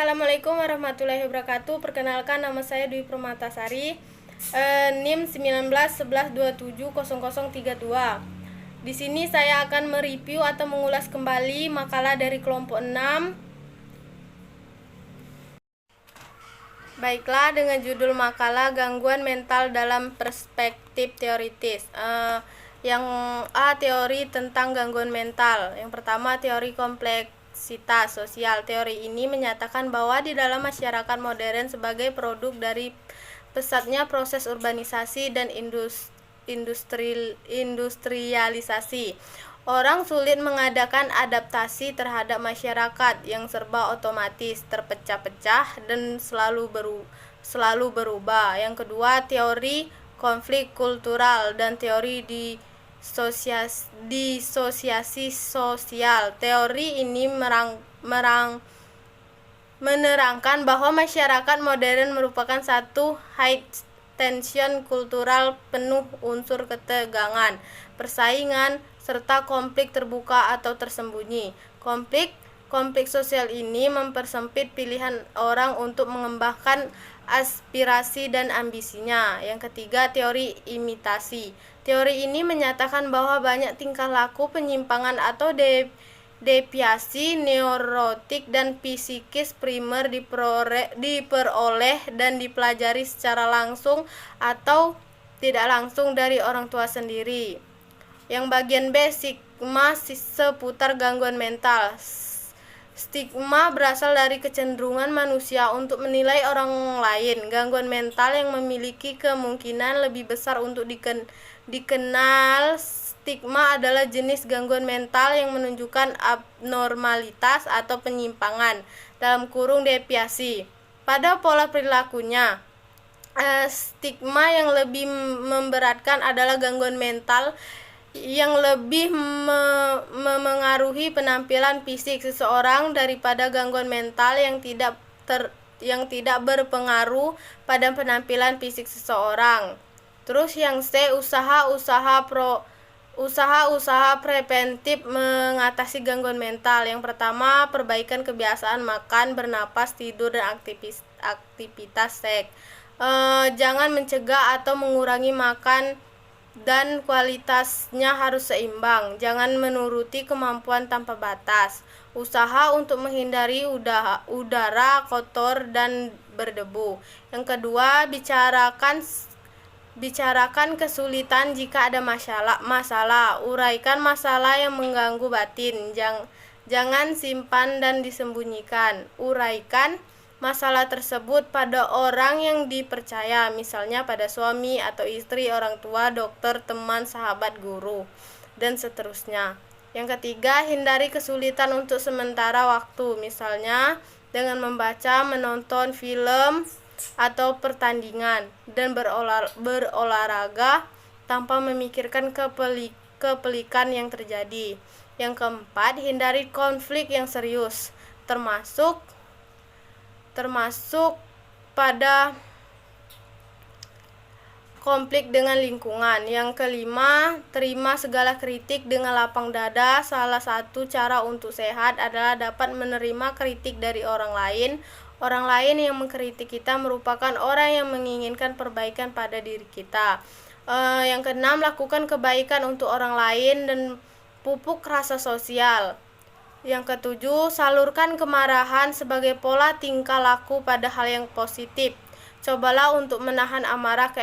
Assalamualaikum warahmatullahi wabarakatuh. Perkenalkan, nama saya Dwi Permatasari, NIM 1911270032. Di sini saya akan mereview atau mengulas kembali makalah dari kelompok 6. Baiklah, dengan judul makalah Gangguan Mental dalam Perspektif Teoritis. Yang A, teori tentang gangguan mental. Yang pertama, teori kompleksitas sosial. Teori ini menyatakan bahwa di dalam masyarakat modern sebagai produk dari pesatnya proses urbanisasi dan industrialisasi, orang sulit mengadakan adaptasi terhadap masyarakat yang serba otomatis, terpecah-pecah, dan selalu berubah. Yang kedua, teori konflik kultural dan teori disosiasi sosial. Teori ini menerangkan bahwa masyarakat modern merupakan satu high tension kultural penuh unsur ketegangan, persaingan, serta konflik terbuka atau tersembunyi. Konflik sosial ini mempersempit pilihan orang untuk mengembangkan aspirasi dan ambisinya. Yang ketiga, teori imitasi. Teori ini menyatakan bahwa banyak tingkah laku penyimpangan atau deviasi neurotik dan psikis primer diperoleh dan dipelajari secara langsung atau tidak langsung dari orang tua sendiri. Yang bagian B, stigma seputar gangguan mental. Stigma berasal dari kecenderungan manusia untuk menilai orang lain. Gangguan mental yang memiliki kemungkinan lebih besar untuk dikenal. Stigma adalah jenis gangguan mental yang menunjukkan abnormalitas atau penyimpangan (deviasi) pada pola perilakunya. Stigma yang lebih memberatkan adalah gangguan mental yang lebih memengaruhi penampilan fisik seseorang daripada gangguan mental yang tidak berpengaruh pada penampilan fisik seseorang. Terus yang C, usaha preventif mengatasi gangguan mental. Yang pertama, perbaikan kebiasaan makan, bernapas, tidur, dan aktivitas seks. Jangan mencegah atau mengurangi makan dan kualitasnya harus seimbang. Jangan menuruti kemampuan tanpa batas. Usaha untuk menghindari udara kotor dan berdebu. Yang kedua, bicarakan kesulitan jika ada masalah. Uraikan masalah yang mengganggu batin. Jangan simpan dan disembunyikan. Uraikan masalah tersebut pada orang yang dipercaya, misalnya pada suami atau istri, orang tua, dokter, teman, sahabat, guru, dan seterusnya. Yang ketiga, hindari kesulitan untuk sementara waktu, misalnya dengan membaca, menonton film atau pertandingan, dan berolahraga tanpa memikirkan kepelikan yang terjadi. Yang keempat, hindari konflik yang serius, termasuk pada konflik dengan lingkungan. Yang kelima, terima segala kritik dengan lapang dada. Salah satu cara untuk sehat adalah dapat menerima kritik dari orang lain. Orang lain yang mengkritik kita merupakan orang yang menginginkan perbaikan pada diri kita. Yang keenam, lakukan kebaikan untuk orang lain dan pupuk rasa sosial. Yang ketujuh, salurkan kemarahan sebagai pola tingkah laku pada hal yang positif. Cobalah untuk menahan amarah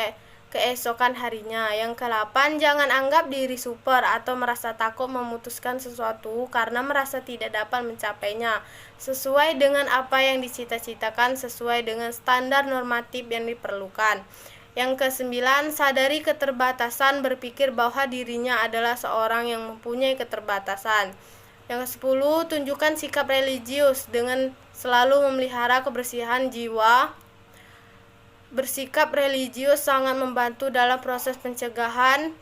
keesokan harinya. Yang ke-8, jangan anggap diri super atau merasa takut memutuskan sesuatu karena merasa tidak dapat mencapainya. Sesuai dengan apa yang dicita-citakan, sesuai dengan standar normatif yang diperlukan. Yang ke-9, sadari keterbatasan, berpikir bahwa dirinya adalah seorang yang mempunyai keterbatasan. Yang ke-10, tunjukkan sikap religius dengan selalu memelihara kebersihan jiwa. Bersikap religius sangat membantu dalam proses pencegahan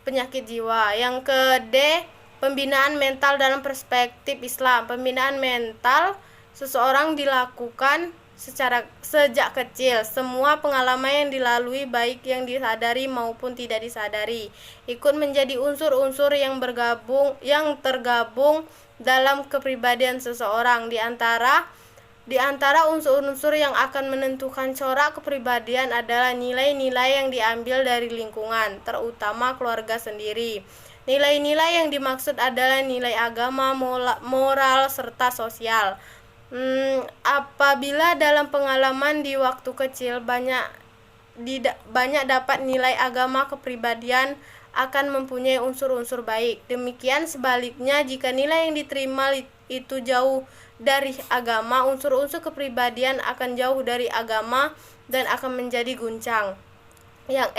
penyakit jiwa. Yang ke-D, pembinaan mental dalam perspektif Islam. Pembinaan mental seseorang dilakukan sejak kecil. Semua pengalaman yang dilalui, baik yang disadari maupun tidak disadari, ikut menjadi unsur-unsur yang tergabung dalam kepribadian seseorang. Di antara Di antara unsur-unsur yang akan menentukan corak kepribadian adalah nilai-nilai yang diambil dari lingkungan, terutama keluarga sendiri. Nilai-nilai yang dimaksud adalah nilai agama, moral, serta sosial. Apabila dalam pengalaman di waktu kecil banyak dapat nilai agama kepribadian akan mempunyai unsur-unsur baik. Demikian sebaliknya, jika nilai yang diterima itu jauh dari agama, unsur-unsur kepribadian akan jauh dari agama dan akan menjadi guncang. Yang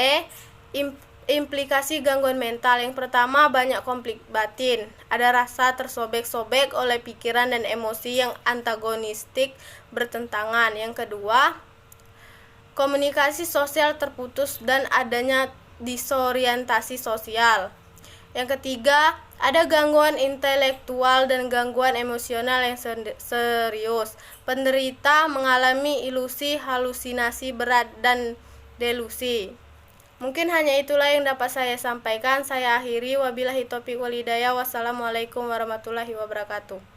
implikasi gangguan mental. Yang pertama, banyak konflik batin. Ada rasa tersobek-sobek oleh pikiran dan emosi yang antagonistik bertentangan. Yang kedua, komunikasi sosial terputus dan adanya disorientasi sosial. Yang ketiga, ada gangguan intelektual dan gangguan emosional yang serius. Penderita mengalami ilusi, halusinasi berat, dan delusi. Mungkin hanya itulah yang dapat saya sampaikan. Saya akhiri. Wabillahi taufiq wal hidayah. Wassalamualaikum warahmatullahi wabarakatuh.